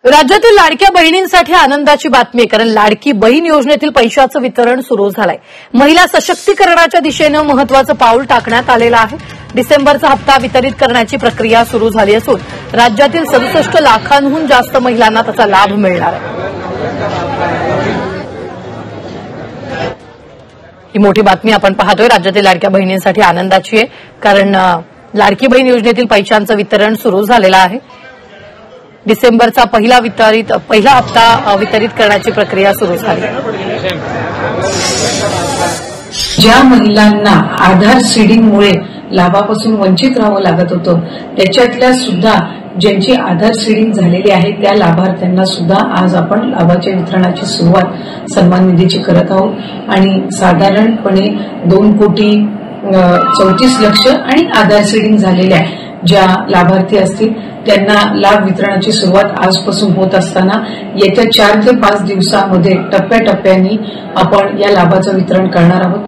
राज्यातील लाडक्या बहिणींसाठी आनंदाची बातमी आहे, कारण लाडकी बहीण योजनेतील पैशाचं वितरण सुरू झालंय। महिला सशक्तीकरणाच्या दिशेनं महत्वाचं पाऊल टाकण्यात आलेलं आहे। डिसेंबरचा हप्ता वितरित करण्याची प्रक्रिया सुरू झाली असून राज्यातील 67 लाखांहून जास्त महिलांना त्याचा लाभ मिळणार आहे। ही मोठी बातमी आपण पाहतोय। राज्यातील लाडक्या बहिणींसाठी आनंदाची आहे, कारण लाडकी बहीण योजनेतील पैशांचं वितरण सुरू झालेलं आहे। डिसेंबरचा पहिला हप्ता वितरित करण्याची प्रक्रिया सुरू झाली। ज्या महिलांना आधार सीडिंगमुळे लाभापासून वंचित राहावं लागत होतं, त्याच्यातल्या सुद्धा ज्यांची आधार सीडिंग झालेली आहे त्या लाभार्थ्यांना सुद्धा आज आपण लाभाच्या वितरणाची सुरुवात सन्मान निधीची करत आहोत। आणि साधारणपणे 2,34,00,000 आणि आधार सीडिंग झालेल्या ज्या लाभार्थी असतील त्यांना लाभ वितरणाची सुरुवात आजपासून होत असताना येत्या 4 ते 5 दिवसांमध्ये टप्प्याटप्प्याने आपण या लाभाचं वितरण करणार आहोत।